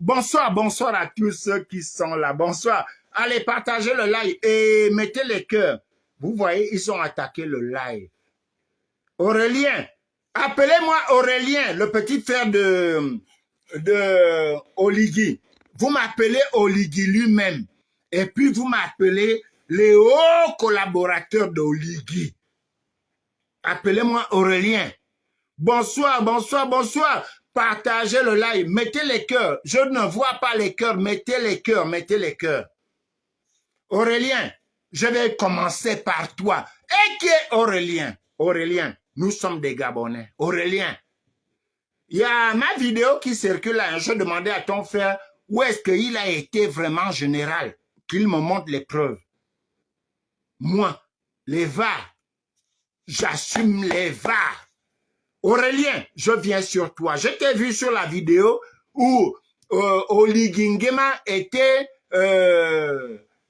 Bonsoir, bonsoir à tous ceux qui sont là. Bonsoir. Allez, partagez le live et mettez les cœurs. Vous voyez, ils ont attaqué le live. Aurélien, appelez-moi Aurélien, le petit frère de Oligui. Vous m'appelez Oligui lui-même. Et puis vous m'appelez les hauts collaborateurs d'Oligui. Appelez-moi Aurélien. Bonsoir, bonsoir, bonsoir. Partagez le live, mettez les cœurs. Je ne vois pas les cœurs, mettez les cœurs, mettez les cœurs. Aurélien, je vais commencer par toi. Et qui est Aurélien? Aurélien, nous sommes des Gabonais. Aurélien, il y a ma vidéo qui circule là. Je demandais à ton frère où est-ce qu'il a été vraiment général, qu'il me montre les preuves. Moi, les VAR, j'assume les VAR. Aurélien, je viens sur toi. Je t'ai vu sur la vidéo où Oligui Nguema était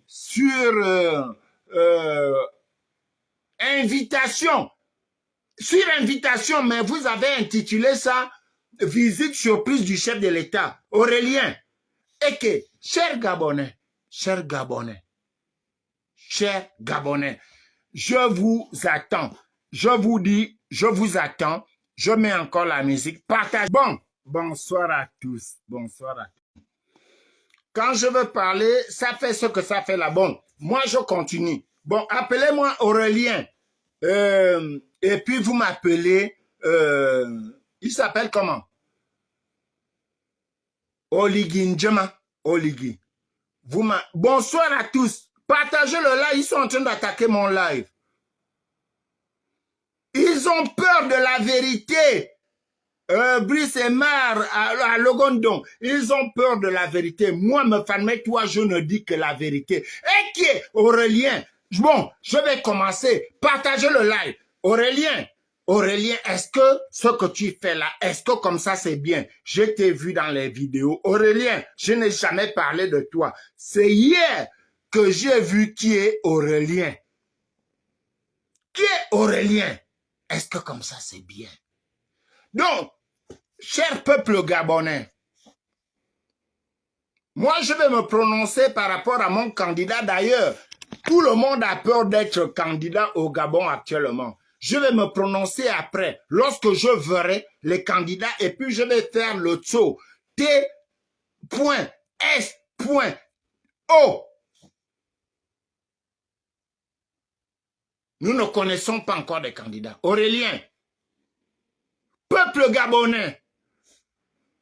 sur invitation. Sur invitation, mais vous avez intitulé ça « Visite surprise du chef de l'État ». Aurélien, et que, chers Gabonais, je vous attends. Je vous dis, je vous attends. Je mets encore la musique. Partage. Bon, bonsoir à tous. Bonsoir à tous. Quand je veux parler, ça fait ce que ça fait là. Bon, moi je continue. Bon, appelez-moi Aurélien. Et puis vous m'appelez, il s'appelle comment? Oligui Nguema. Oligui. Bonsoir à tous. Partagez le live, ils sont en train d'attaquer mon live. Ils ont peur de la vérité. Brice et Mar à Logondon, ils ont peur de la vérité. Moi, me fermez, toi, je ne dis que la vérité. Et qui est Aurélien? Bon, je vais commencer. Partagez le live. Aurélien, est-ce que ce que tu fais là, est-ce que comme ça c'est bien? Je t'ai vu dans les vidéos. Aurélien, je n'ai jamais parlé de toi. C'est hier que j'ai vu qui est Aurélien. Qui est Aurélien? Est-ce que comme ça c'est bien? Donc, cher peuple gabonais, moi je vais me prononcer par rapport à mon candidat. D'ailleurs, tout le monde a peur d'être candidat au Gabon actuellement. Je vais me prononcer après, lorsque je verrai les candidats, et puis je vais faire le saut. T.S.O. Nous ne connaissons pas encore des candidats. Aurélien, peuple gabonais,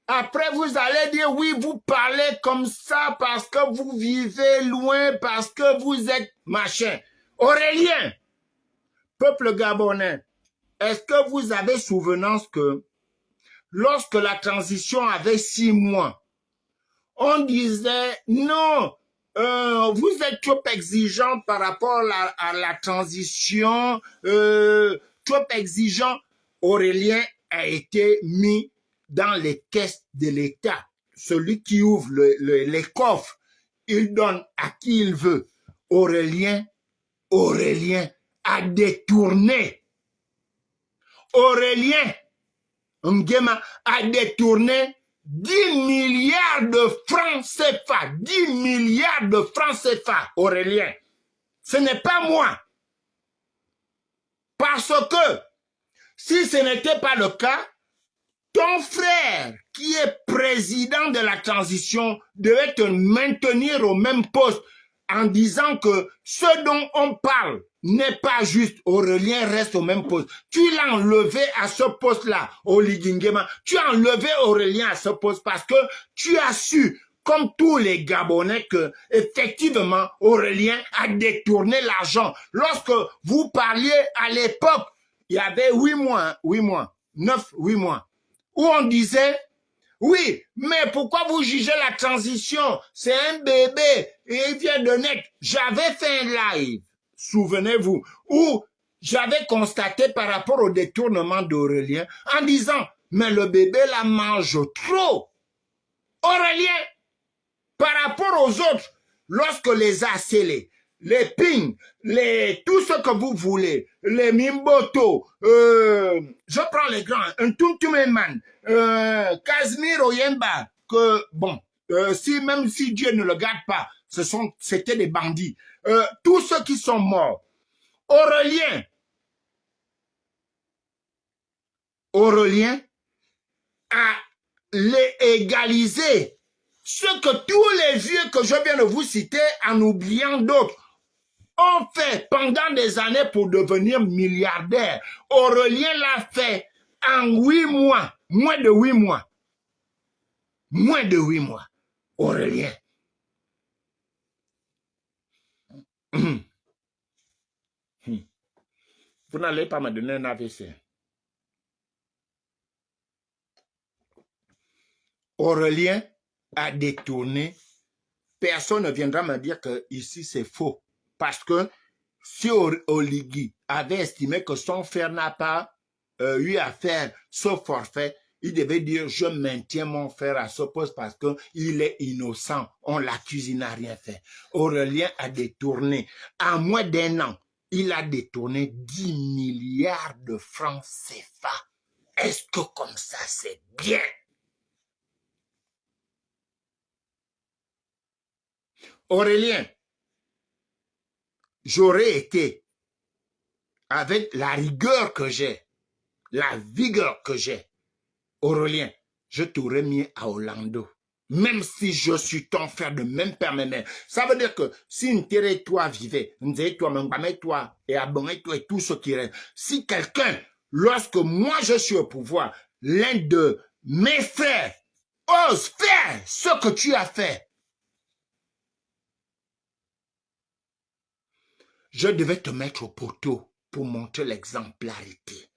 après vous allez dire oui, vous parlez comme ça parce que vous vivez loin, parce que vous êtes machin. Aurélien, peuple gabonais, est-ce que vous avez souvenance que lorsque la transition avait 6 mois, on disait non, vous êtes trop exigeant par rapport à la transition, trop exigeant. Aurélien a été mis dans les caisses de l'État. Celui qui ouvre les coffres, il donne à qui il veut. Aurélien a détourné. Aurélien Nguema a détourné 10 milliards de francs CFA. 10 milliards de francs CFA, Aurélien. Ce n'est pas moi. Parce que si ce n'était pas le cas, ton frère, qui est président de la transition, devait te maintenir au même poste en disant que ce dont on parle n'est pas juste. Aurélien reste au même poste. Tu l'as enlevé à ce poste-là, Oligui Nguema. Tu as enlevé Aurélien à ce poste parce que tu as su, comme tous les Gabonais, que effectivement Aurélien a détourné l'argent. Lorsque vous parliez à l'époque, il y avait 8 mois, 8 mois, où on disait, oui, mais pourquoi vous jugez la transition? C'est un bébé et il vient de naître. J'avais fait un live, souvenez-vous, où j'avais constaté par rapport au détournement d'Aurélien en disant, mais le bébé la mange trop. Aurélien, par rapport aux autres, lorsque les ACL, les PIN, tout ce que vous voulez, les Mimboto, je prends les grands, un Tuntumeman, Casimir Oyemba, que bon, même si Dieu ne le garde pas, c'était des bandits. Tous ceux qui sont morts. Aurélien a égalisé ce que tous les vieux que je viens de vous citer, en oubliant d'autres, ont fait pendant des années pour devenir milliardaires. Aurélien l'a fait en 8 mois, moins de 8 mois. Moins de 8 mois. Aurélien. Vous n'allez pas me donner un AVC. Aurélien a détourné. Personne ne viendra me dire que ici c'est faux. Parce que si Oligui avait estimé que son frère n'a pas eu à faire ce forfait, il devait dire je maintiens mon frère à ce poste parce qu'il est innocent. On l'accuse, il n'a rien fait. Aurélien a détourné. En moins d'1 an, il a détourné 10 milliards de francs CFA. Est-ce que comme ça c'est bien? Aurélien, j'aurais été avec la rigueur que j'ai, la vigueur que j'ai. Aurélien, je t'aurais mis à Orlando. Même si je suis ton frère de même père, même mère. Ça veut dire que si une terre toi vivait, toi, et abonné toi et tout ce qui reste. Si quelqu'un, lorsque moi je suis au pouvoir, l'un de mes frères ose faire ce que tu as fait, je devais te mettre au poteau pour montrer l'exemplarité.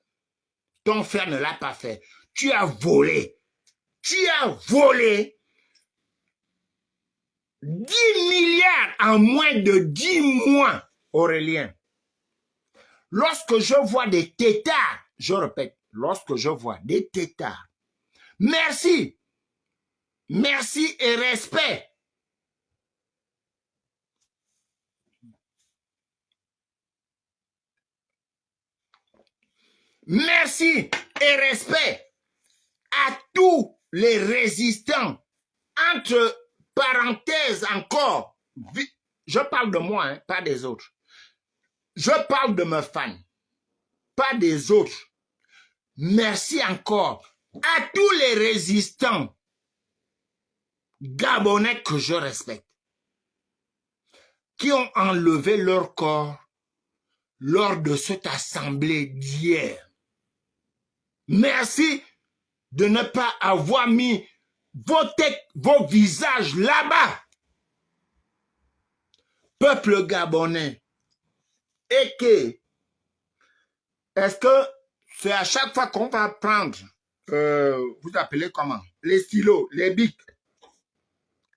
Ton frère ne l'a pas fait. Tu as volé. Tu as volé 10 milliards en moins de 10 mois, Aurélien. Lorsque je vois des têtards, je répète, lorsque je vois des têtards, merci et respect. Merci et respect à tous les résistants, entre parenthèses encore, je parle de moi, hein, pas des autres. Je parle de mes fans, pas des autres. Merci encore à tous les résistants gabonais que je respecte, qui ont enlevé leur corps lors de cette assemblée d'hier. Merci de ne pas avoir mis vos têtes, vos visages là-bas. Peuple gabonais. Et que, est-ce que c'est à chaque fois qu'on va prendre, vous appelez comment? Les stylos, les bics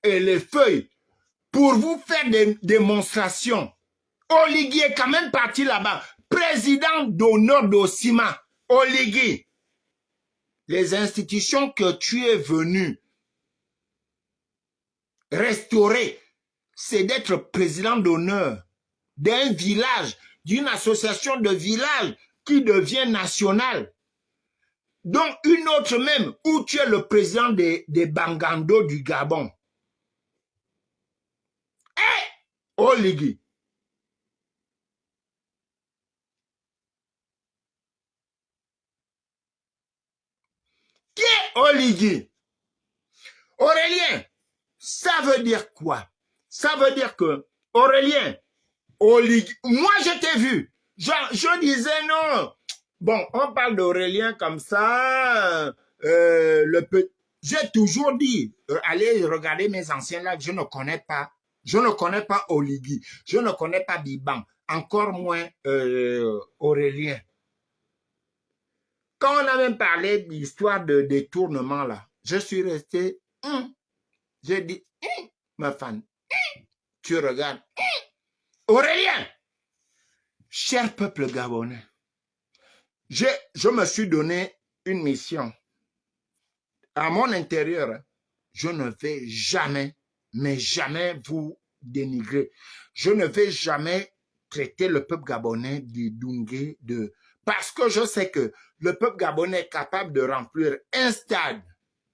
et les feuilles pour vous faire des démonstrations. Oligui est quand même parti là-bas. Président d'honneur d'Osima. Oligui. Les institutions que tu es venu restaurer, c'est d'être président d'honneur d'un village, d'une association de villages qui devient nationale. Donc une autre même, où tu es le président des Bangando du Gabon. Oligui. Qui est Oligui? Aurélien, ça veut dire quoi? Ça veut dire que, Aurélien, Oligui, moi je t'ai vu. Je disais non. Bon, on parle d'Aurélien comme ça. J'ai toujours dit, allez regarder mes anciens lives, je ne connais pas. Je ne connais pas Oligui. Je ne connais pas Biban. Encore moins Aurélien. Quand on a même parlé de l'histoire de détournement là, je suis resté, j'ai dit, ma femme, tu regardes, Aurélien, cher peuple gabonais, je me suis donné une mission. À mon intérieur, je ne vais jamais, mais jamais vous dénigrer. Je ne vais jamais traiter le peuple gabonais de Dungué, parce que je sais que le peuple gabonais est capable de remplir un stade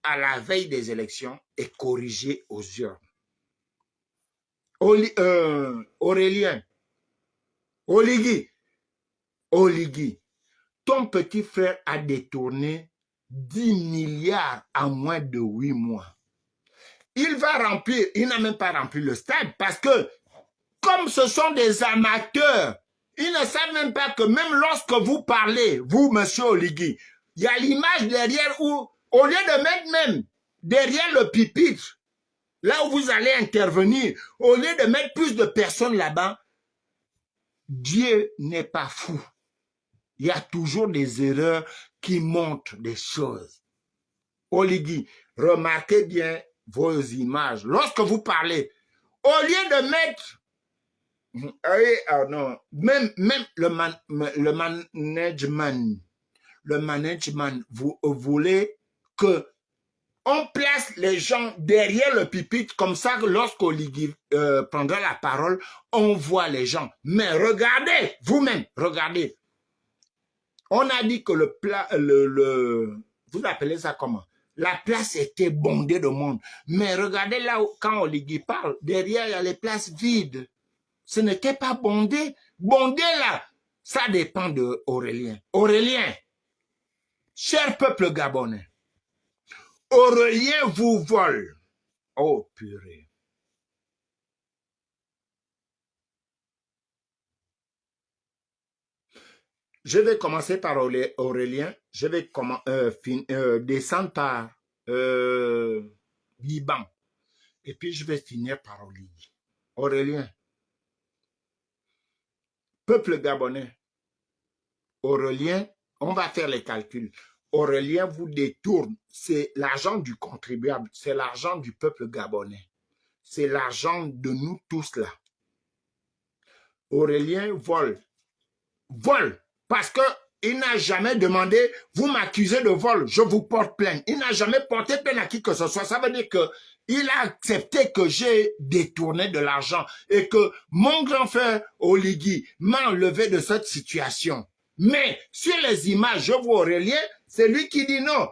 à la veille des élections et corriger aux urnes. Aurélien, Oligui, ton petit frère a détourné 10 milliards en moins de 8 mois. Il va remplir, il n'a même pas rempli le stade parce que comme ce sont des amateurs, ils ne savent même pas que même lorsque vous parlez, vous, monsieur Oligui, il y a l'image derrière où, au lieu de mettre même derrière le pupitre, là où vous allez intervenir, au lieu de mettre plus de personnes là-bas, Dieu n'est pas fou. Il y a toujours des erreurs qui montrent des choses. Oligui, remarquez bien vos images. Lorsque vous parlez, au lieu de mettre non, même le management, vous voulez que on place les gens derrière le pupitre, comme ça, lorsqu'Oligui prendra la parole, on voit les gens. Mais regardez, vous-même, regardez. On a dit que vous appelez ça comment? La place était bondée de monde. Mais regardez là, quand Oligui parle, derrière, il y a les places vides. Ce n'était pas bondé. Bondé là, ça dépend de Aurélien. Aurélien, cher peuple gabonais, Aurélien vous vole. Oh purée. Je vais commencer par Aurélien. Je vais descendre par Liban. Et puis je vais finir par Oligui. Aurélien, peuple gabonais, Aurélien, on va faire les calculs. Aurélien vous détourne. C'est l'argent du contribuable. C'est l'argent du peuple gabonais. C'est l'argent de nous tous là. Aurélien vole. Vole. Parce que il n'a jamais demandé, vous m'accusez de vol, je vous porte plainte. Il n'a jamais porté plainte à qui que ce soit. Ça veut dire que il a accepté que j'ai détourné de l'argent et que mon grand frère Oligui m'a enlevé de cette situation. Mais sur les images, je vois Aurélien, c'est lui qui dit non.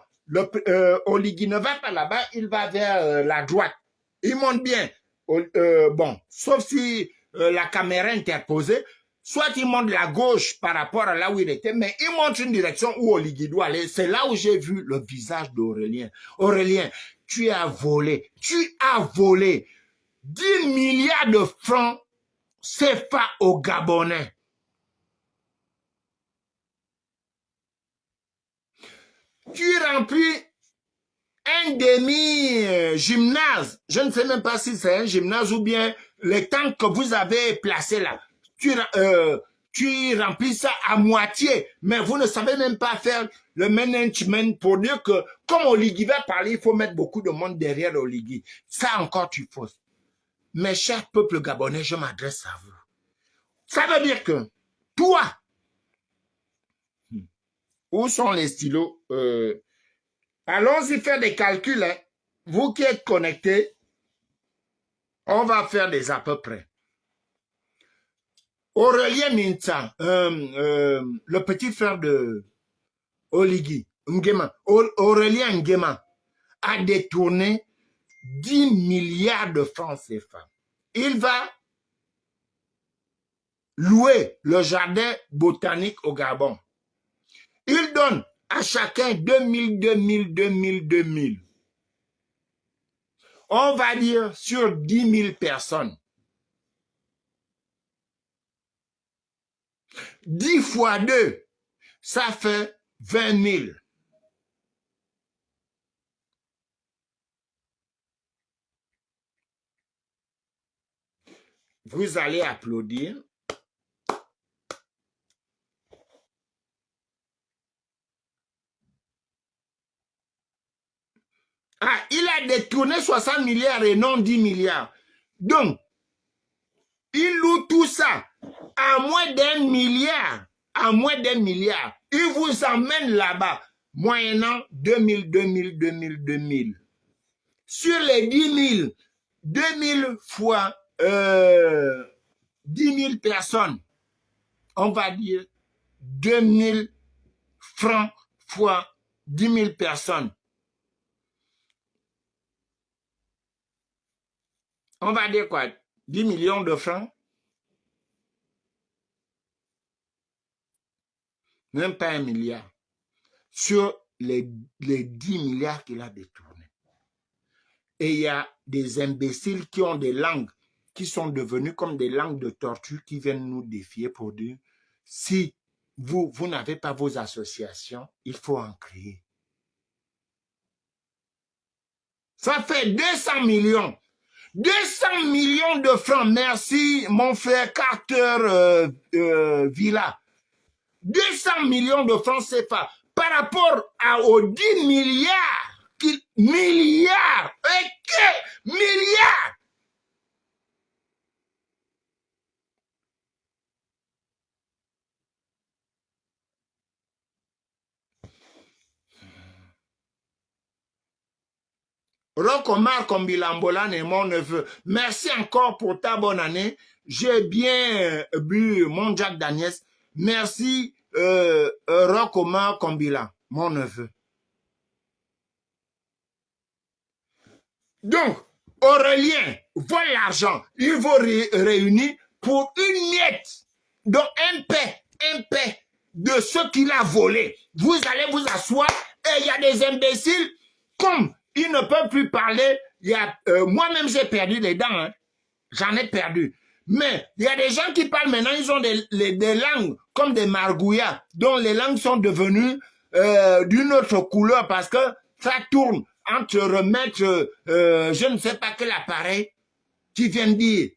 Oligui ne va pas là-bas, il va vers la droite. Il monte bien. Bon, sauf si la caméra est interposée, soit il monte la gauche par rapport à là où il était, mais il montre une direction où Oligui doit aller. C'est là où j'ai vu le visage d'Aurélien. Aurélien, tu as volé 10 milliards de francs CFA aux Gabonais. Tu remplis un demi-gymnase. Je ne sais même pas si c'est un gymnase ou bien les tanks que vous avez placés là. Tu remplis ça à moitié, mais vous ne savez même pas faire le management pour dire que, comme Oligui va parler, il faut mettre beaucoup de monde derrière Oligui. Ça encore, tu fausses. Mes chers peuples gabonais, je m'adresse à vous. Ça veut dire que, toi, où sont les stylos? Allons-y faire des calculs. Hein. Vous qui êtes connectés, on va faire des à peu près. Aurélien Minta, le petit frère de Oligui, Aurélien Nguema, a détourné 10 milliards de francs CFA. Il va louer le jardin botanique au Gabon. Il donne à chacun 2000, 2000, 2000, 2000. On va dire sur 10 000 personnes. 10 fois 2, ça fait 20 000. Vous allez applaudir. Ah, il a détourné 60 milliards et non 10 milliards. Donc, il loue tout ça à moins d'1 milliard. À moins d'1 milliard. Il vous emmène là-bas, moyennant 2000, 2000, 2000, 2000. Sur les 10 000, 2000 fois 10 000 personnes, on va dire 2000 francs fois 10 000 personnes. On va dire quoi? 10 millions de francs? Même pas 1 milliard. Sur les 10 milliards qu'il a détournés. Et il y a des imbéciles qui ont des langues qui sont devenues comme des langues de tortue qui viennent nous défier pour dire si vous n'avez pas vos associations, il faut en créer. Ça fait 200 millions. 200 millions de francs. Merci, mon frère Carter Villa. 200 millions de francs CFA par rapport aux 10 milliards. Milliards. Et que milliards. Rokomar Kombilambolan est mon neveu. Merci encore pour ta bonne année. J'ai bien bu mon Jack Daniels. Merci Rokomar Kombila, mon neveu. Donc, Aurélien vole l'argent. Il vous réunit pour une miette. Donc, un paix de ce qu'il a volé. Vous allez vous asseoir et il y a des imbéciles comme ils ne peuvent plus parler. Moi-même, j'ai perdu les dents. Hein. J'en ai perdu. Mais il y a des gens qui parlent maintenant, ils ont des langues comme des margouillas, dont les langues sont devenues d'une autre couleur parce que ça tourne entre remettre, je ne sais pas quel appareil, qui vient dire,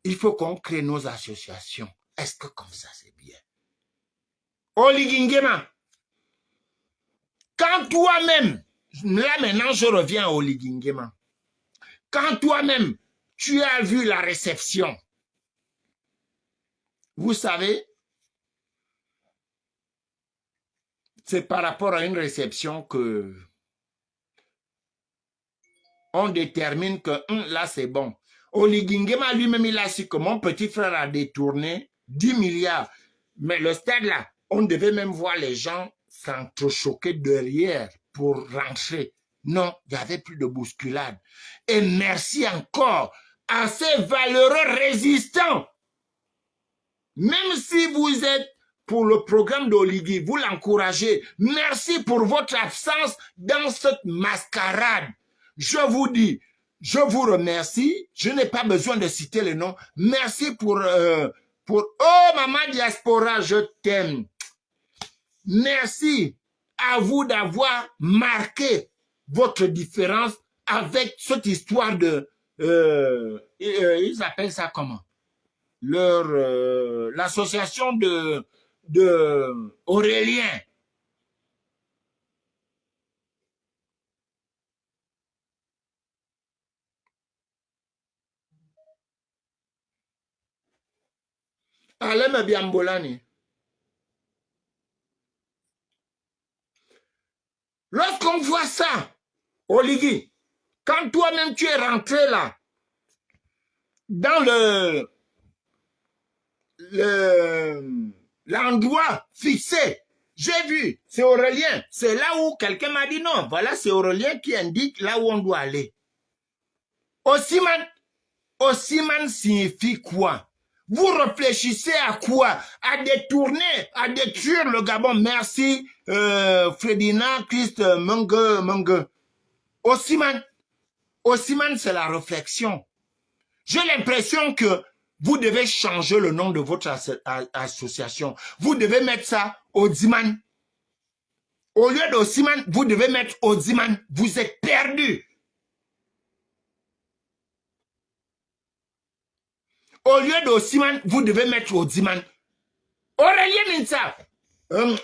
il faut qu'on crée nos associations. Est-ce que comme ça, c'est bien? Oligingema, quand toi-même, là maintenant je reviens à Oligingema, quand toi-même, tu as vu la réception, vous savez, c'est par rapport à une réception que on détermine que là c'est bon. Oligingema lui-même, il a su que mon petit frère a détourné 10 milliards. Mais le stade là, on devait même voir les gens s'entrechoquer derrière pour rentrer. Non, il n'y avait plus de bousculade. Et merci encore à ces valeureux résistants. Même si vous êtes pour le programme d'Oligui, vous l'encouragez. Merci pour votre absence dans cette mascarade. Je vous dis, je vous remercie. Je n'ai pas besoin de citer les noms. Merci pour oh, maman diaspora, je t'aime. Merci à vous d'avoir marqué votre différence avec cette histoire de... ils appellent ça comment? L'association de Aurélien. Alem Biambolani. Lorsqu'on voit ça, Oligui, quand toi-même tu es rentré là, dans l'endroit fixé, j'ai vu, c'est Aurélien. C'est là où quelqu'un m'a dit non, voilà, c'est Aurélien qui indique là où on doit aller. Osiman signifie quoi? Vous réfléchissez à quoi? À détourner, à détruire le Gabon. Merci, Fredina, Christ, Mungue. Osiman, c'est la réflexion. J'ai l'impression que vous devez changer le nom de votre association. Vous devez mettre ça Odiman. Au lieu d'Osiman, vous devez mettre Odiman. Vous êtes perdu. Au lieu d'Osiman, vous devez mettre Odiman. Aurélien Minsa,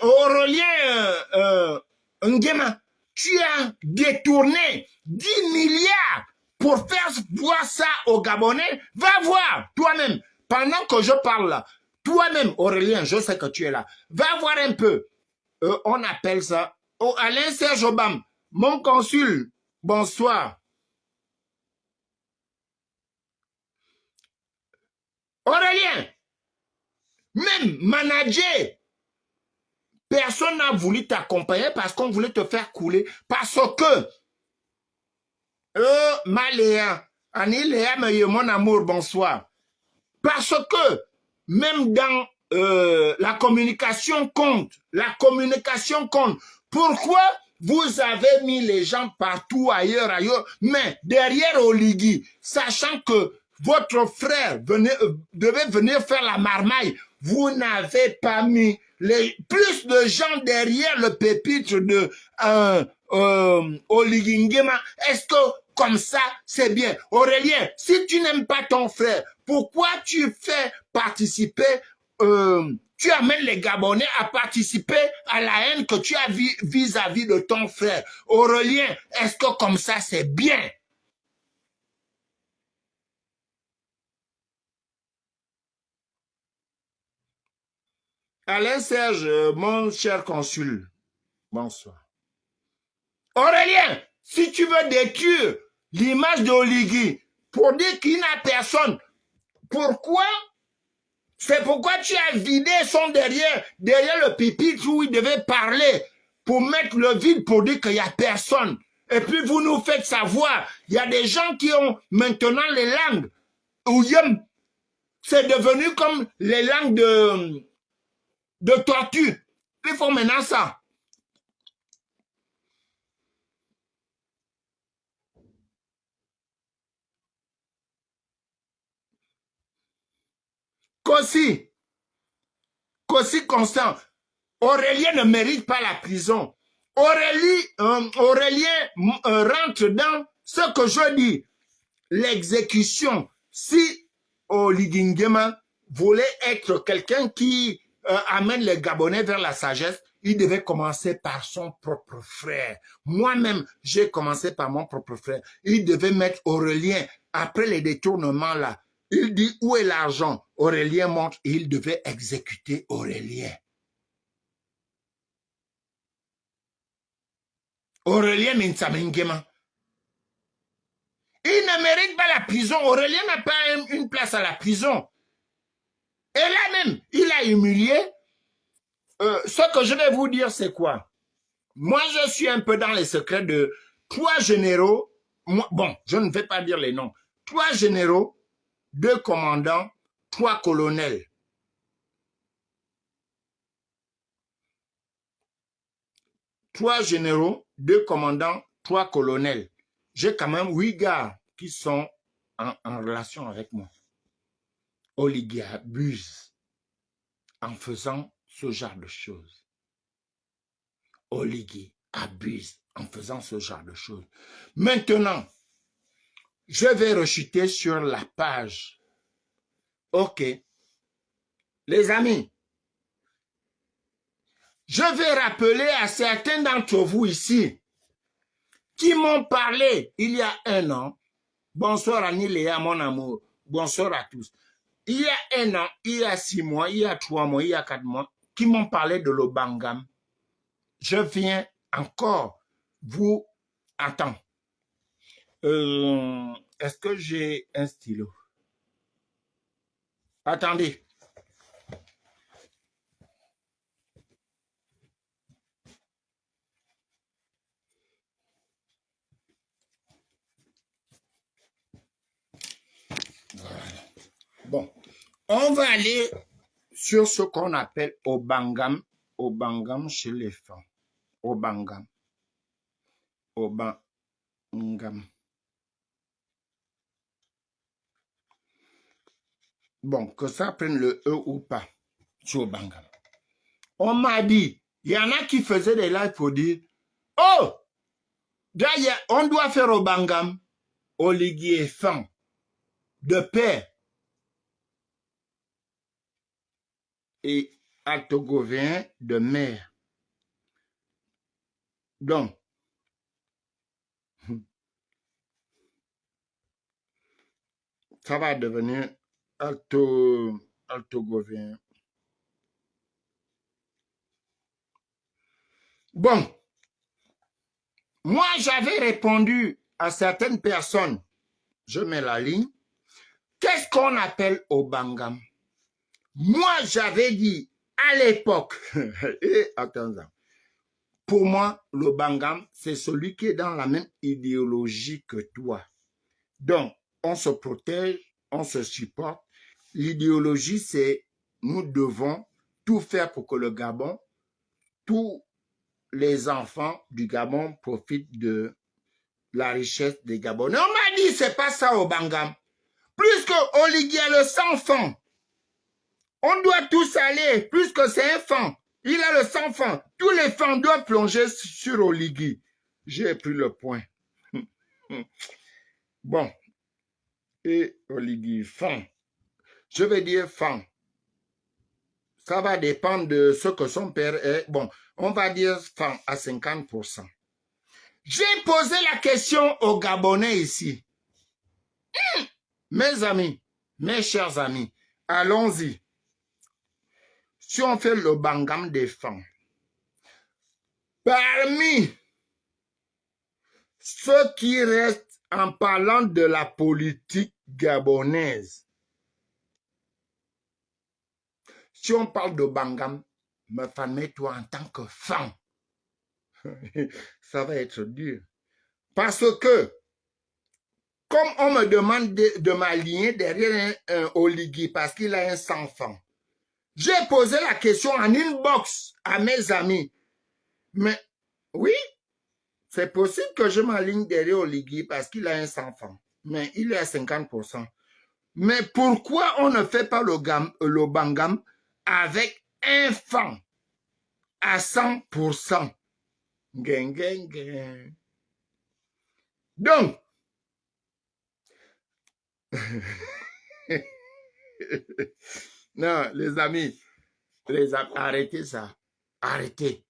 Aurélien Ngema, tu as détourné 10 milliards pour faire voir ça aux Gabonais. Va voir toi-même. Pendant que je parle là, toi-même, Aurélien, je sais que tu es là. Va voir un peu. On appelle ça. Oh, Alain Serge Obam, mon consul, bonsoir. Aurélien, même manager, personne n'a voulu t'accompagner parce qu'on voulait te faire couler. Parce que, Maléa, Annie Léa, mon amour, bonsoir. Parce que même dans la communication compte. La communication compte. Pourquoi vous avez mis les gens partout ailleurs, mais derrière Oligui, sachant que votre frère devait venir faire la marmaille, vous n'avez pas mis plus de gens derrière le pépitre de Oligui Nguema. Est-ce que comme ça, c'est bien? Aurélien, si tu n'aimes pas ton frère, pourquoi tu fais participer, tu amènes les Gabonais à participer à la haine que tu as vis-à-vis de ton frère? Aurélien, est-ce que comme ça, c'est bien? Alain Serge, mon cher consul, bonsoir. Aurélien, si tu veux détruire l'image d'Oligui pour dire qu'il n'a personne, pourquoi? C'est pourquoi tu as vidé son derrière le pupitre où il devait parler pour mettre le vide pour dire qu'il n'y a personne. Et puis vous nous faites savoir, il y a des gens qui ont maintenant les langues. C'est devenu comme les langues de tortue. Ils font maintenant ça. Kossi Constant, Aurélien ne mérite pas la prison. Aurélien rentre dans ce que je dis, l'exécution. Si Oligui Nguema voulait être quelqu'un qui amène les Gabonais vers la sagesse, il devait commencer par son propre frère. Moi-même, j'ai commencé par mon propre frère. Il devait mettre Aurélien après les détournements là. Il dit où est l'argent? Aurélien montre et il devait exécuter Aurélien. Aurélien Minsamingema. Il ne mérite pas la prison. Aurélien n'a pas une place à la prison. Et là même, il a humilié. Ce que je vais vous dire, c'est quoi? Moi, je suis un peu dans les secrets de 3 généraux. Bon, je ne vais pas dire les noms. 3 généraux, 2 commandants, 3 colonels. 3 généraux, 2 commandants, 3 colonels. J'ai quand même 8 gars qui sont en relation avec moi. Oligui abuse en faisant ce genre de choses. Oligui abuse en faisant ce genre de choses. Maintenant, je vais rechuter sur la page. OK. Les amis, je vais rappeler à certains d'entre vous ici qui m'ont parlé il y a 1 an. Bonsoir Annie Léa, mon amour. Bonsoir à tous. Il y a 1 an, il y a 6 mois, il y a 3 mois, il y a 4 mois, qui m'ont parlé de l'Obangam. Je viens encore vous... Attends. Est-ce que j'ai un stylo? Attendez. Voilà. Bon. On va aller sur ce qu'on appelle Obangam. Obangam chez les femmes. Obangam. Obangam. Bon, que ça prenne le E ou pas sur Obangam. On m'a dit, il y en a qui faisaient des lives pour dire, oh, d'ailleurs, on doit faire Obangam. Oligui est fin, de père. Et Altogovien de mère. Donc, ça va devenir Altogovien. Bon, moi j'avais répondu à certaines personnes, je mets la ligne, qu'est-ce qu'on appelle Obangam? Moi j'avais dit à l'époque, et attends, pour moi l'Obangam c'est celui qui est dans la même idéologie que toi. Donc, on se protège, on se supporte. L'idéologie, c'est nous devons tout faire pour que le Gabon, tous les enfants du Gabon profitent de la richesse des Gabonais. On m'a dit, c'est pas ça au Bangam. Puisque Oligui a le sang fan, on doit tous aller, puisque c'est un fan. Il a le sang fan. Tous les fans doivent plonger sur Oligui. J'ai pris le point. Bon. Et Oligui, fan. Je vais dire fan. Ça va dépendre de ce que son père est. Bon, on va dire fan à 50%. J'ai posé la question aux Gabonais ici. Mes amis, mes chers amis, allons-y. Si on fait le Bangam des femmes, parmi ceux qui restent en parlant de la politique gabonaise, si on parle de Bangam, me mets-toi en tant que femme. Ça va être dur. Parce que, comme on me demande de m'aligner derrière un Oligui parce qu'il a un sang fan, j'ai posé la question en inbox à mes amis. Mais oui, c'est possible que je m'aligne derrière Oligui parce qu'il a un sang fan. Mais il est à 50%. Mais pourquoi on ne fait pas le Bangam avec un fan à 100%? Gang, gang, gang. Donc, non, les amis, arrêtez ça. Arrêtez.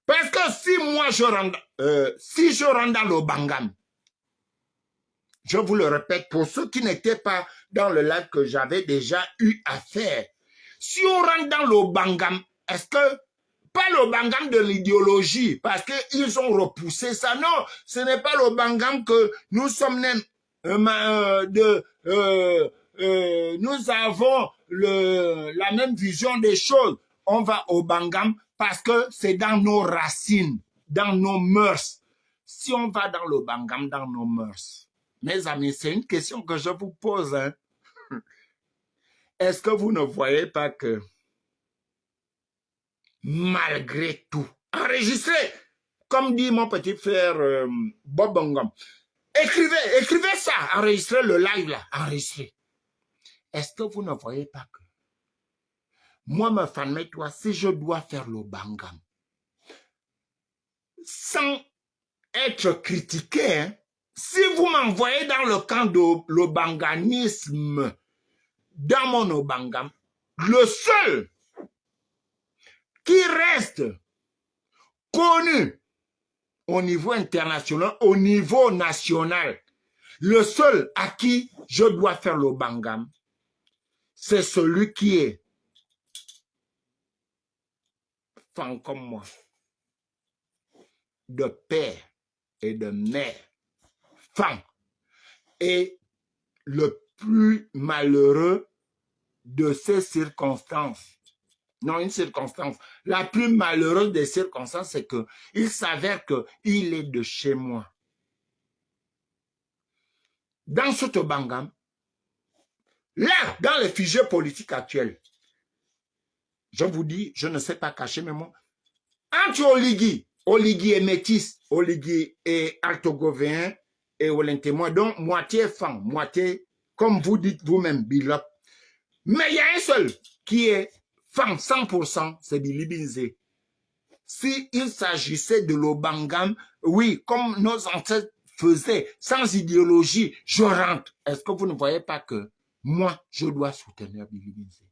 Parce que si moi je rentre dans le Bangam, je vous le répète, pour ceux qui n'étaient pas dans le live que j'avais déjà eu à faire, si on rentre dans le Bangam, est-ce que, pas le Bangam de l'idéologie, parce qu'ils ont repoussé ça, non, ce n'est pas le Bangam que nous sommes nous avons la même vision des choses. On va au Bangam parce que c'est dans nos racines, dans nos mœurs. Si on va dans le Bangam, dans nos mœurs, mes amis, c'est une question que je vous pose. Hein. Est-ce que vous ne voyez pas que malgré tout, enregistrez, comme dit mon petit frère Bob Bangam, écrivez ça, enregistrez le live là, enregistrez. Est-ce que vous ne voyez pas que moi, me famille, toi, si je dois faire le Bangam, sans être critiqué, hein, si vous m'envoyez dans le camp de l'obanganisme, dans mon Obangam, le seul qui reste connu au niveau international, au niveau national, le seul à qui je dois faire le Bangam, c'est celui qui est fan comme moi, de père et de mère, fan, et le plus malheureux de ces circonstances. Non, une circonstance. La plus malheureuse des circonstances, c'est que il s'avère qu'il est de chez moi. Dans ce Bangam, là, dans les fichiers politiques actuels, je vous dis, je ne sais pas cacher mes mots. Entre Oligui est métis, Oligui est altogovéen et olentémois, donc moitié fan, moitié, comme vous dites vous-même, Bilop. Mais il y a un seul qui est fan 100%, c'est Billy Binzé. S'il s'agissait de l'Obangam, oui, comme nos ancêtres faisaient, sans idéologie, je rentre. Est-ce que vous ne voyez pas que moi, je dois soutenir Billy Binzé?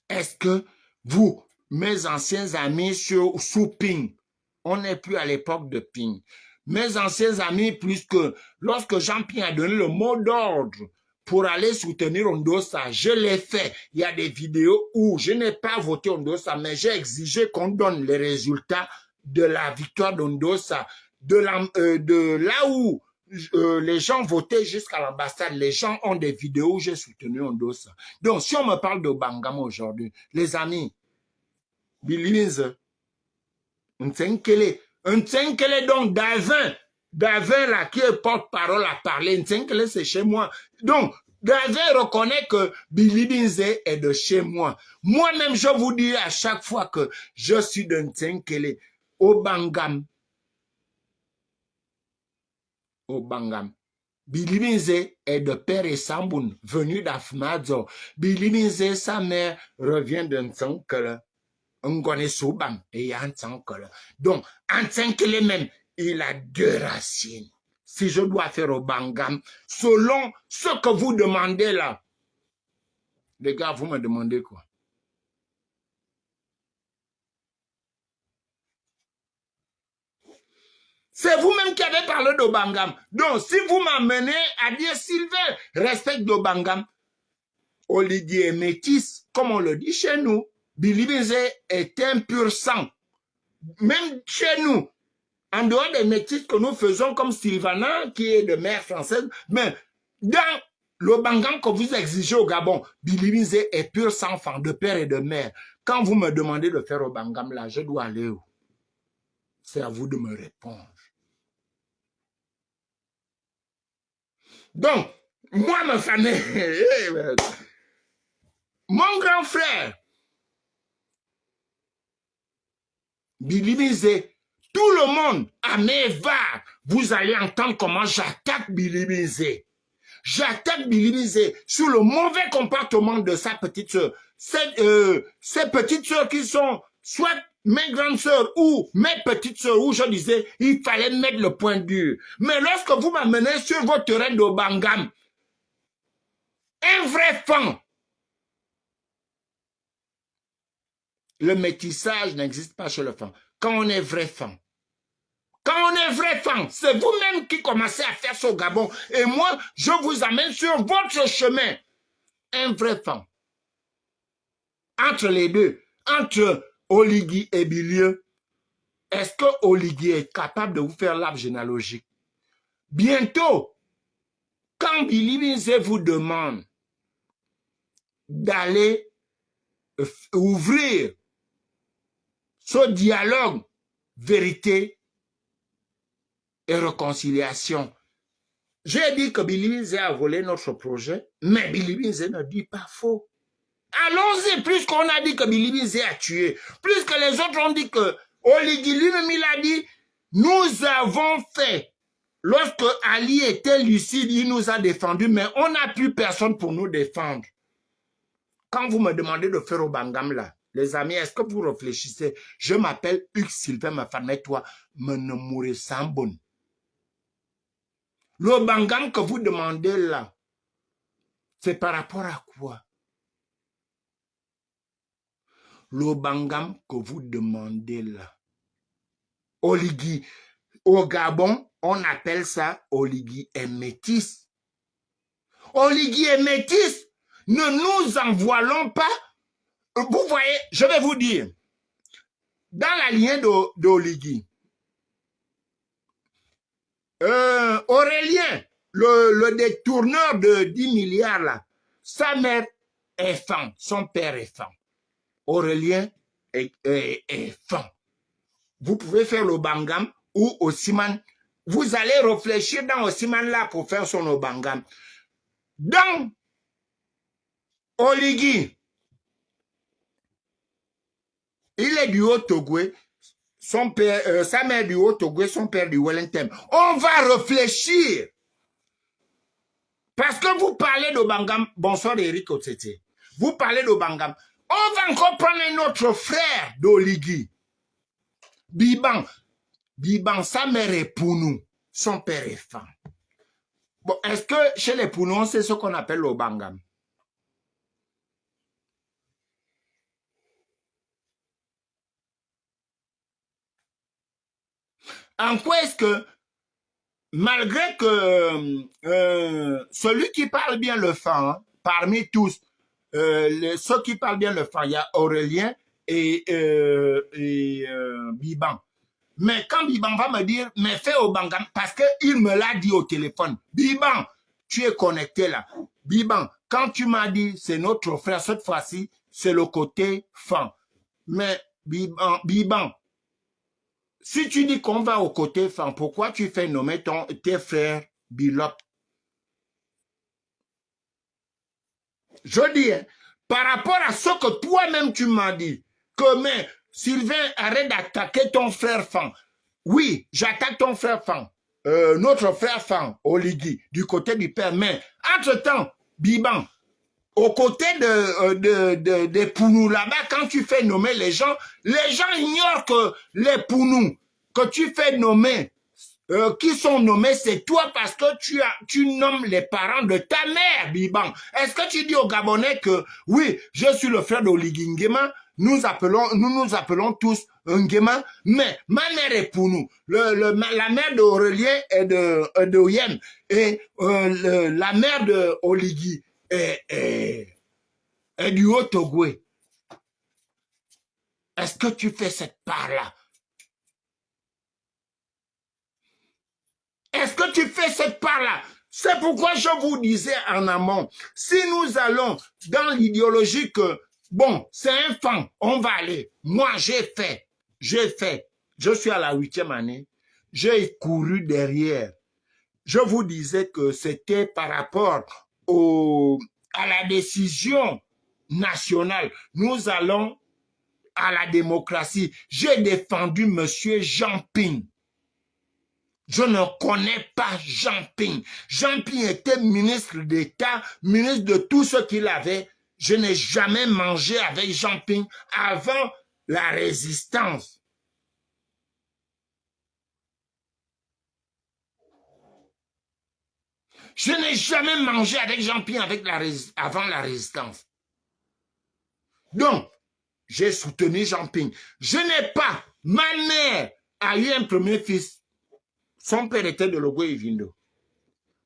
Est-ce que vous, mes anciens amis sous Ping, on n'est plus à l'époque de Ping, mes anciens amis, puisque lorsque Jean Ping a donné le mot d'ordre pour aller soutenir Ondossa, je l'ai fait. Il y a des vidéos où je n'ai pas voté Ondossa, mais j'ai exigé qu'on donne les résultats de la victoire d'Ondossa, de là où les gens votaient jusqu'à l'ambassade. Les gens ont des vidéos où j'ai soutenu Ondossa. Donc, si on me parle de Bangam aujourd'hui, les amis, Billy's, un Tsenkele donc d'Alvin, David là, qui est porte-parole à parler, Ntenkele c'est chez moi. Donc, David reconnaît que Billy Binze est de chez moi. Moi-même, je vous dis à chaque fois que je suis de Ntenkele, au Bangam. Au Bangam. Billy Binze est de Père et Samboun, venu d'Afmadzo. Billy Binze, sa mère, revient de Ntenkele. Ngone Soubam et Ntenkele. Donc, Ntenkele même, il a deux racines. Si je dois faire au Bangam, selon ce que vous demandez là, les gars, vous me demandez quoi? C'est vous-même qui avez parlé d'Obangam. Donc, si vous m'amenez à dire Sylvain, respecte d'Obangam, Oligui est métis, comme on le dit chez nous. Billy Binze est un pur sang. Même chez nous, en dehors des métis que nous faisons comme Sylvana, qui est de mère française, mais dans l'Obangam que vous exigez au Gabon, Billy Binze est pur sang, enfant de père et de mère. Quand vous me demandez de faire Obangam là, je dois aller où? C'est à vous de me répondre. Donc, moi, ma famille, mon grand frère, Billy Binze, tout le monde, à mes varres, vous allez entendre comment j'attaque Billy Binze. J'attaque Billy Binze sur le mauvais comportement de sa petite soeur. Ces petites soeurs qui sont soit mes grandes soeurs ou mes petites soeurs, où je disais, il fallait mettre le point dur. Mais lorsque vous m'amenez sur votre terrain de Bangam, un vrai fan, le métissage n'existe pas chez le fan. Quand on est vrai fan, c'est vous-même qui commencez à faire ça au Gabon. Et moi, je vous amène sur votre chemin. Un vrai fan. Entre les deux, entre Oligui et Bilieu, est-ce que Oligui est capable de vous faire l'arbre généalogique? Bientôt, quand Billy Binze vous demande d'aller ouvrir ce dialogue, vérité et réconciliation, j'ai dit que Billy Binze a volé notre projet, mais Billy Binze ne dit pas faux. Allons-y, plus qu'on a dit que Billy Binze a tué, plus que les autres ont dit que Oligui lui-même il a dit, nous avons fait. Lorsque Ali était lucide, il nous a défendus, mais on n'a plus personne pour nous défendre. Quand vous me demandez de faire au Bangam là, les amis, est-ce que vous réfléchissez? Je m'appelle Hugues Sylvain, ma femme et toi, Menemouré Sambon. Le Bangam que vous demandez là, c'est par rapport à quoi? Le Bangam que vous demandez là. Oligui. Au Gabon, on appelle ça Oligui et métis. Oligui et métis, ne nous en voilons pas. Vous voyez, je vais vous dire, dans la lignée d'Oligui, Aurélien, le détourneur de 10 milliards là, sa mère est femme, son père est femme. Aurélien est femme. Vous pouvez faire le Bangam ou Osiman. Vous allez réfléchir dans Osiman là pour faire son Obangam. Dans Oligui, il est du Haut-Togoué, son père, sa mère du Haut-Togoué, son père du Wellington. On va réfléchir. Parce que vous parlez d'Obangam. Bonsoir Eric Otsete. Vous parlez d'Obangam. On va encore prendre un autre frère d'Oligui. Biban. Biban, sa mère est Pounou. Son père est femme. Bon, est-ce que chez les Pounous, c'est ce qu'on appelle l'Obangam? En quoi est-ce que, malgré que celui qui parle bien le fan, hein, parmi tous, ceux qui parlent bien le fan, il y a Aurélien et Biban. Mais quand Biban va me dire, mais fais au Bangam, parce qu'il me l'a dit au téléphone, Biban, tu es connecté là. Biban, quand tu m'as dit, c'est notre frère, cette fois-ci, c'est le côté fan. Mais Biban, Si tu dis qu'on va au côté femme, pourquoi tu fais nommer tes frères Bilop? Je dis, hein, par rapport à ce que toi-même tu m'as dit, que mais Sylvain, arrête d'attaquer ton frère Fan. Oui, j'attaque ton frère Fan. Notre frère Fan, Oligui, du côté du père. Mais, entre-temps, Biban, au côté des Pounous là-bas, quand tu fais nommer les gens ignorent que les Pounous que tu fais nommer, qui sont nommés, c'est toi parce que tu nommes les parents de ta mère, Biban. Est-ce que tu dis aux Gabonais que, oui, je suis le frère d'Oligui Nguema, nous nous appelons tous Nguema, mais ma mère est Pounou, la mère d'Aurélien est de Oyen, et la mère d'Oligui est du Haut-Togoué. Est-ce que tu fais cette part-là? Est-ce que tu fais cette part-là? C'est pourquoi je vous disais en amont, si nous allons dans l'idéologie que, bon, c'est un fan, on va aller. Moi, j'ai fait, je suis à la 8e année, j'ai couru derrière. Je vous disais que c'était par rapport à la décision nationale. Nous allons à la démocratie. J'ai défendu M. Jean Ping. Je ne connais pas Jean Ping. Jean Ping était ministre d'État, ministre de tout ce qu'il avait. Je n'ai jamais mangé avec Jean Ping avant la résistance. Je n'ai jamais mangé avec Jean Ping avant la résistance. Donc, j'ai soutenu Jean Ping. Je n'ai pas. Ma mère a eu un premier fils. Son père était de Logoué-Vindo.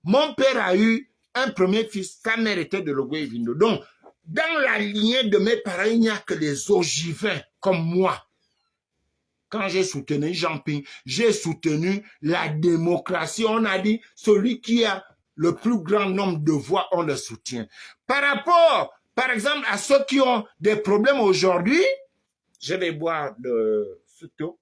Mon père a eu un premier fils. Sa mère était de Logoué-Vindo. Donc, dans la lignée de mes parents, il n'y a que les ogivins comme moi. Quand j'ai soutenu Jean Ping, j'ai soutenu la démocratie. On a dit, celui qui a le plus grand nombre de voix, on le soutient. Par rapport, par exemple, à ceux qui ont des problèmes aujourd'hui, je vais boire de cette eau.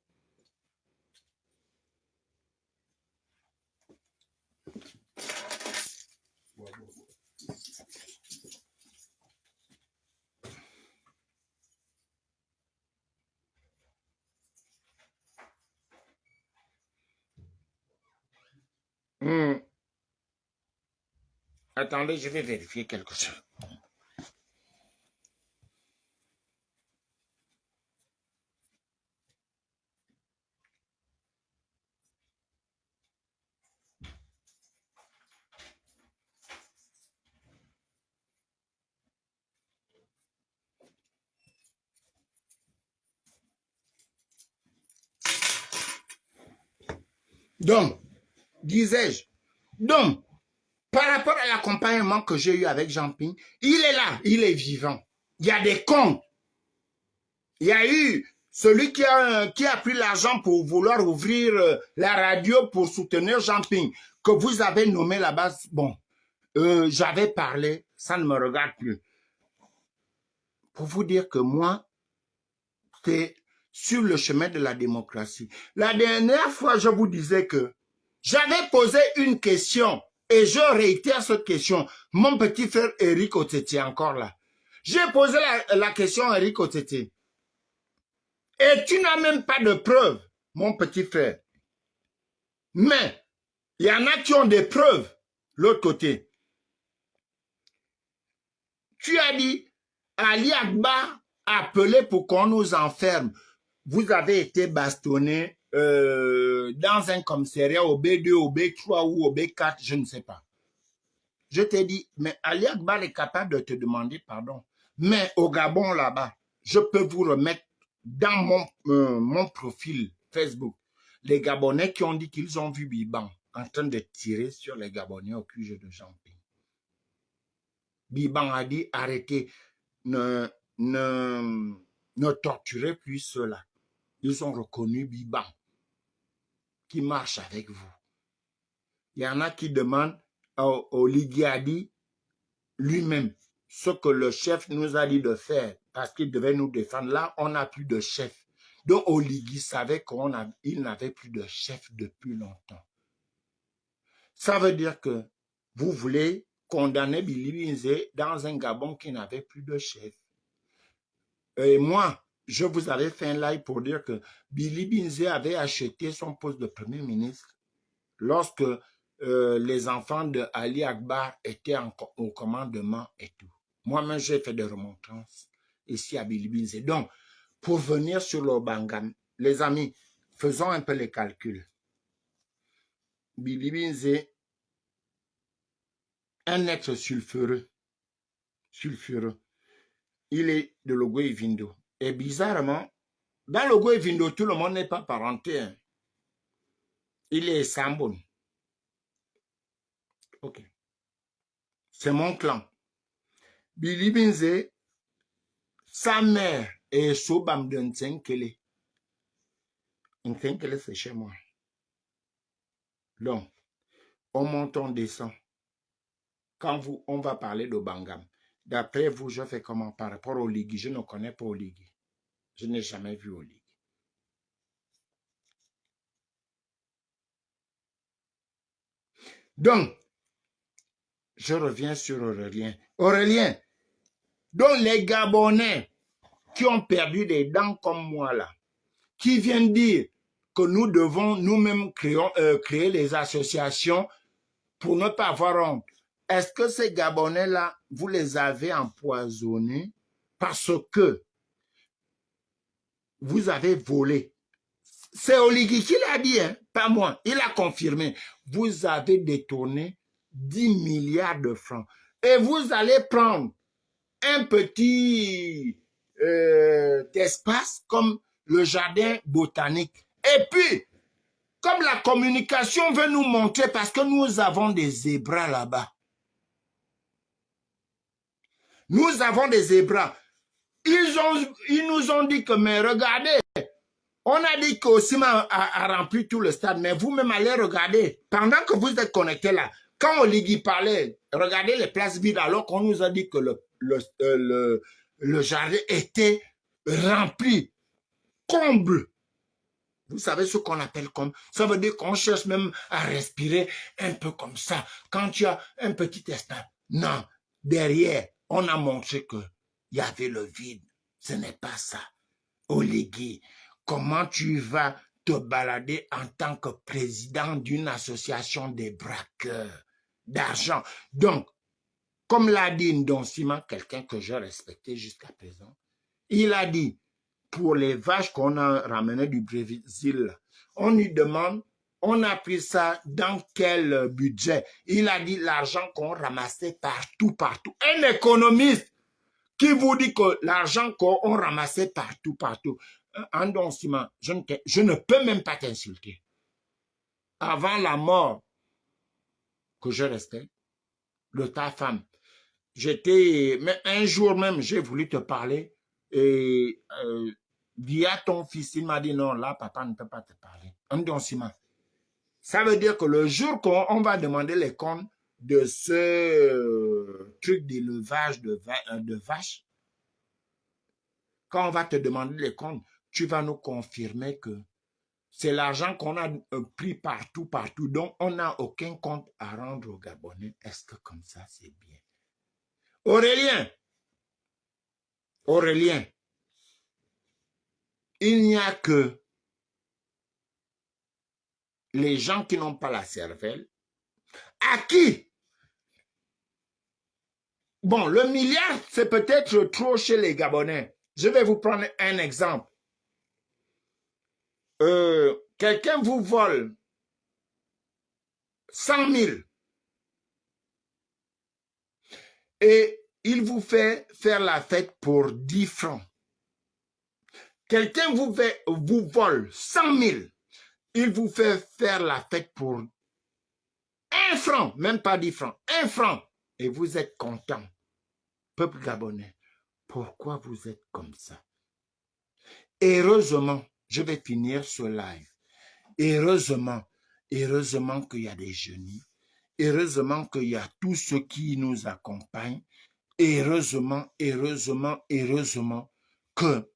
Attendez, je vais vérifier quelque chose. Donc, disais-je, donc, par rapport à l'accompagnement que j'ai eu avec Jean Ping, il est là, il est vivant. Il y a des comptes. Il y a eu celui qui a pris l'argent pour vouloir ouvrir la radio pour soutenir Jean Ping, que vous avez nommé là-bas. Bon, j'avais parlé, ça ne me regarde plus. Pour vous dire que moi, c'est sur le chemin de la démocratie. La dernière fois, je vous disais que j'avais posé une question et je réitère cette question. Mon petit frère Eric Oteti est encore là. J'ai posé la question à Eric Oteti. Et tu n'as même pas de preuves, mon petit frère. Mais il y en a qui ont des preuves, l'autre côté. Tu as dit, Ali Agba a appelé pour qu'on nous enferme. Vous avez été bastonné dans un commissariat au B2, au B3 ou au B4, je ne sais pas. Je t'ai dit, mais Ali Akbar est capable de te demander pardon. Mais au Gabon, là-bas, je peux vous remettre dans mon profil Facebook les Gabonais qui ont dit qu'ils ont vu Biban en train de tirer sur les Gabonais au QG de Jean Ping. Biban a dit, arrêtez, ne torturez plus ceux-là. Ils ont reconnu Biban qui marche avec vous. Il y en a qui demandent Oligui a dit lui-même ce que le chef nous a dit de faire parce qu'il devait nous défendre. Là, on n'a plus de chef. Donc, Oligui savait qu'il n'avait plus de chef depuis longtemps. Ça veut dire que vous voulez condamner Billy Binze dans un Gabon qui n'avait plus de chef. Et moi, je vous avais fait un live pour dire que Billy Binze avait acheté son poste de Premier ministre lorsque les enfants de Ali Akbar étaient au commandement et tout. Moi-même, j'ai fait des remontrances ici à Billy Binze. Donc, pour venir sur l'Obangam, les amis, faisons un peu les calculs. Billy Binze, un être sulfureux, il est de Logo-Evindo. Et bizarrement, dans Logo-Evindo, tout le monde n'est pas parenté. Hein. Il est Sambon. Ok. C'est mon clan. Billy Binze, sa mère est Sobam de Ntenkele. Ntenkele, c'est chez moi. Donc, on monte, on descend. Quand on va parler d'Obangam, d'après vous, je fais comment par rapport au Ligui? Je ne connais pas Oligui. Je n'ai jamais vu Oligui. Donc, je reviens sur Aurélien. Aurélien, donc les Gabonais qui ont perdu des dents comme moi là, qui viennent dire que nous devons nous-mêmes créer les associations pour ne pas avoir honte. Est-ce que ces Gabonais-là, vous les avez empoisonnés parce que vous avez volé? C'est Oligui qui l'a dit, hein, pas moi. Il a confirmé. Vous avez détourné 10 milliards de francs. Et vous allez prendre un petit espace comme le jardin botanique. Et puis, comme la communication veut nous montrer, parce que nous avons des zébras là-bas. Nous avons des zébras. Ils nous ont dit que, mais regardez, on a dit qu'Ossima a rempli tout le stade, mais vous-même allez regarder. Pendant que vous êtes connectés là, quand Oligui parlait, regardez les places vides, alors qu'on nous a dit que le jardin était rempli, comble. Vous savez ce qu'on appelle comme? Ça veut dire qu'on cherche même à respirer un peu comme ça. Quand tu as un petit espace. Non, derrière, on a montré qu'il y avait le vide. Ce n'est pas ça. Oligui, comment tu vas te balader en tant que président d'une association des braqueurs d'argent? Donc, comme l'a dit Ndon Simon, quelqu'un que j'ai respecté jusqu'à présent, il a dit, pour les vaches qu'on a ramenées du Brésil, on lui demande, on a pris ça dans quel budget? Il a dit l'argent qu'on ramassait partout. Un économiste qui vous dit que l'argent qu'on ramassait partout. Ndon Simon, je ne peux même pas t'insulter. Avant la mort que je restais, de ta femme, mais un jour même, j'ai voulu te parler et via ton fils, il m'a dit non, là, papa ne peut pas te parler. Ndon Simon. Ça veut dire que le jour qu'on va demander les comptes de ce truc d'élevage de vaches, quand on va te demander les comptes, tu vas nous confirmer que c'est l'argent qu'on a pris partout. Donc, on n'a aucun compte à rendre aux Gabonais. Est-ce que comme ça, c'est bien? Aurélien, il n'y a que les gens qui n'ont pas la cervelle, à qui? Bon, le milliard, c'est peut-être trop chez les Gabonais. Je vais vous prendre un exemple. Quelqu'un vous vole 100 000 et il vous fait faire la fête pour 10 francs. Quelqu'un vous vole 100 000, il vous fait faire la fête pour 1 franc, même pas 10 francs, 1 franc, et vous êtes content. Peuple gabonais, pourquoi vous êtes comme ça? Heureusement, je vais finir ce live. Heureusement qu'il y a des génies. Heureusement qu'il y a tous ceux qui nous accompagnent. Heureusement que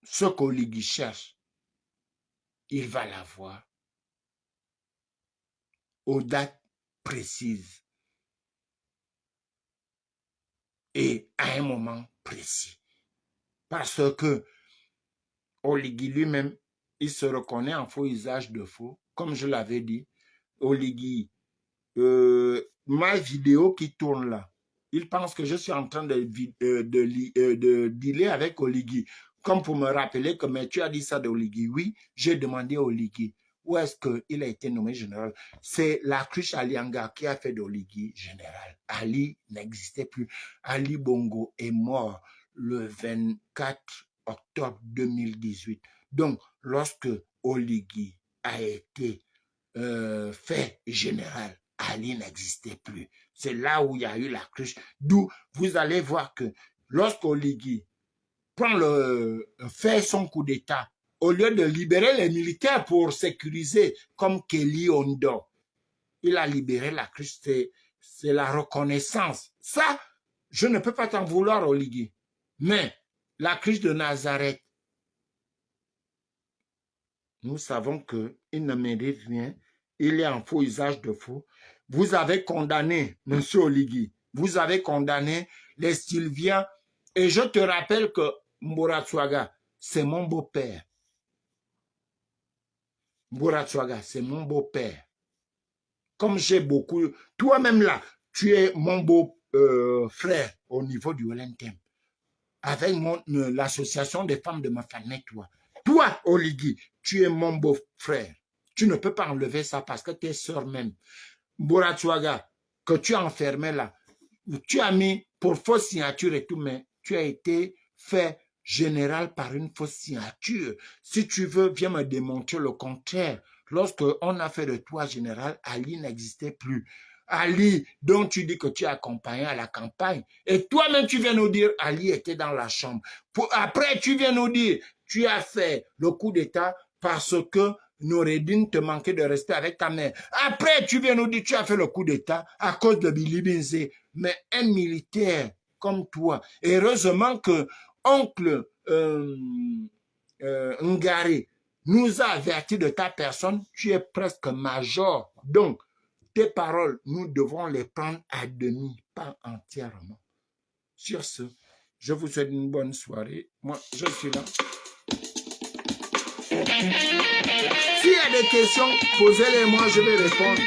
ce qu'Oligui cherche, il va l'avoir aux dates précises et à un moment précis. Parce que Oligui lui-même, il se reconnaît en faux usage de faux. Comme je l'avais dit, Oligui, ma vidéo qui tourne là, il pense que je suis en train de dealer avec Oligui. Comme pour me rappeler que mais tu as dit ça d'Oligui. Oui, j'ai demandé à Oligui où est-ce qu'il a été nommé général. C'est la cruche Alianga qui a fait d'Oligui général. Ali n'existait plus. Ali Bongo est mort le 24 octobre 2018. Donc, lorsque Oligui a été fait général, Ali n'existait plus. C'est là où il y a eu la cruche. D'où vous allez voir que lorsqu'Oligui fait son coup d'État, au lieu de libérer les militaires pour sécuriser, comme Kelly Ondo, il a libéré la cruche. C'est la reconnaissance. Ça, je ne peux pas t'en vouloir, Oligui. Mais la cruche de Nazareth, nous savons qu'il ne mérite rien. Il est en faux usage de faux. Vous avez condamné, M. Oligui, vous avez condamné les Sylviens. Et je te rappelle que Mbouratswaga, c'est mon beau-père. Mbouratswaga, c'est mon beau-père. Comme j'ai beaucoup... Toi-même là, tu es mon beau-frère au niveau du Olentem. Avec l'association des femmes de ma famille, toi. Toi, Oligui, tu es mon beau-frère. Tu ne peux pas enlever ça parce que tu es sœur même. Mbouratswaga, que tu as enfermé là, tu as mis pour fausse signature et tout, mais tu as été fait général par une fausse signature. Si tu veux, viens me démontrer le contraire. Lorsque on a fait de toi général, Ali n'existait plus. Ali, dont tu dis que tu as accompagné à la campagne, et toi-même tu viens nous dire Ali était dans la chambre. Après, tu viens nous dire tu as fait le coup d'État parce que Noureddine te manquait de respect avec ta mère. Après, tu viens nous dire tu as fait le coup d'État à cause de Billy Binzé. Mais un militaire comme toi, heureusement que oncle Ngari nous a averti de ta personne, tu es presque major. Donc, tes paroles, nous devons les prendre à demi, pas entièrement. Sur ce, je vous souhaite une bonne soirée. Moi, je suis là. S'il y a des questions, posez-les-moi, je vais répondre.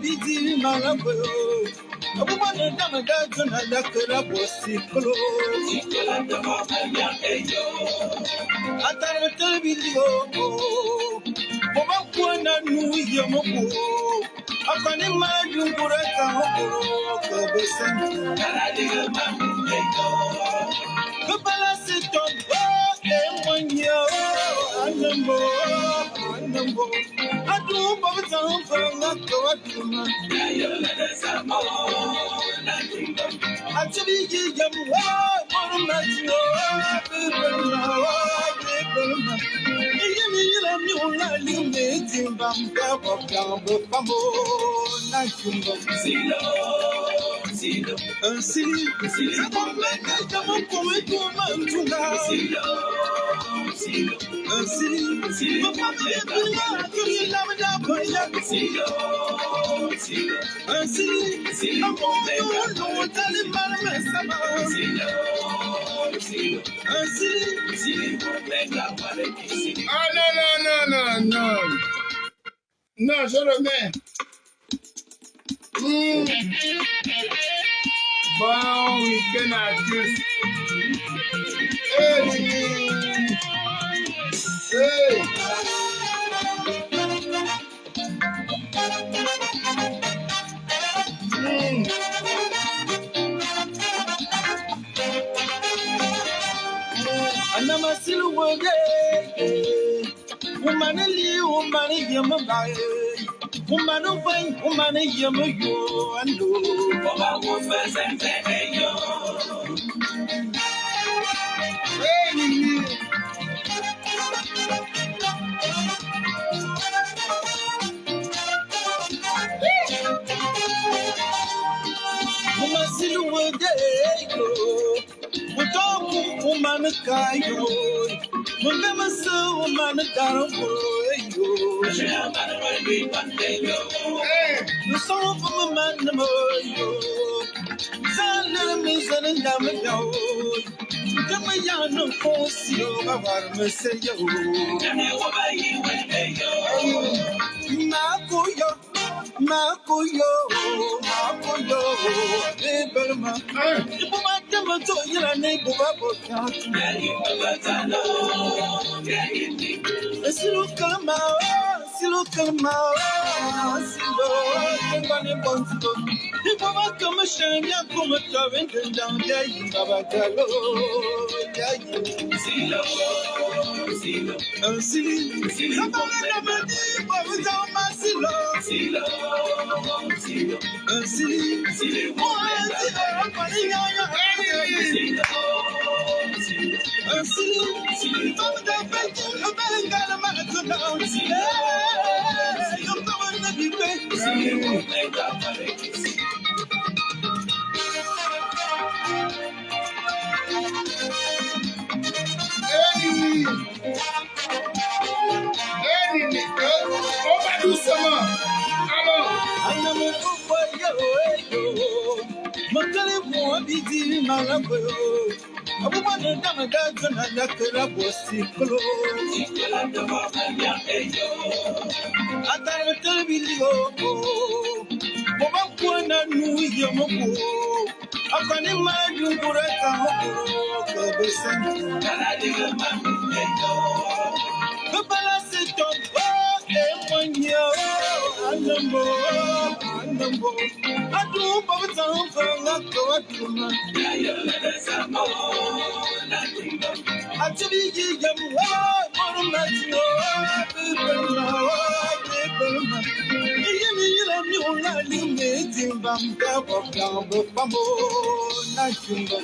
bidi malaboyo. Abumana damada jona dakara bosikolo. Sikola dama anya eyo. Atara televidio. Boba kuana nuye moko. Akani majungura kahoko. Kabesen. Kaladiga mamu eyo. Kabala siton. Emanyo. Anambo. Anambo. Adu baba zampa ngakawaduma. Ayola da samo. Actually, you young one, Matio, people now, people now. You know, you made him bump up down the bamboo, like you know, see, someone make a double point to man to now. See, but Papa, you love it up, see, I'm going to tell him about Ah non, non, non, non, non. Non, je le mets. Bon week-end à tous. Hey, hey. And I'm a silver woman, woman, yamabai. Woman, fine, woman, yamayo, and do. Papa was first and yo. Woman, silver woman, kayo. Woman, so woman, darabo, yo. The song from a man, yo. Salami, Sanandamio. Tamayano, Fosio, Masayo. Makoyo, Eberma. If my tomato, you're a neighbor, Silo come out, Silo, Bunny Bonzo. If I come a shame, you come a torrent and down there, you have a gallo. Silo, On va doucement. Alors. Makale mo abidi malaboyo. Abumana damada jona dakara bosikolo. Sikola dama anya eyo. Atara televidio. Boba kuana nuye moko. Akani majungura kahoko. Kabesen. Kaladiga mamu eyo. Kabala siton. Emanyo. Anambo. Adu baba zampa ngakawaduma. Ayola da samo. Actually, you young one, Matio, people now, people now. You know, you made him bump up down the bamboo, like you know,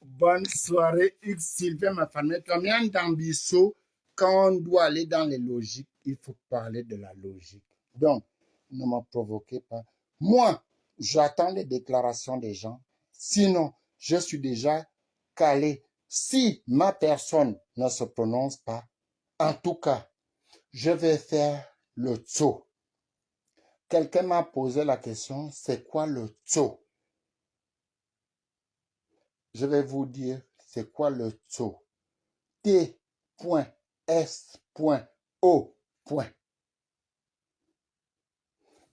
Bonne soirée, Hugues Sylvain, ma famille. Combien d'ambition, quand on doit aller dans les logiques, il faut parler de la logique. Donc, ne me provoquez pas. Moi, j'attends les déclarations des gens. Sinon, je suis déjà calé. Si ma personne ne se prononce pas, en tout cas, je vais faire le tso. Quelqu'un m'a posé la question, c'est quoi le tso? Je vais vous dire, c'est quoi le tso? T.S.O.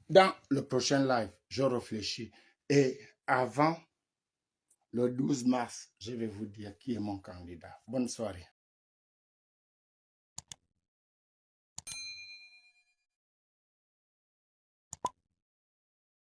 Dans le prochain live, je réfléchis. Et avant le 12 mars, je vais vous dire qui est mon candidat. Bonne soirée.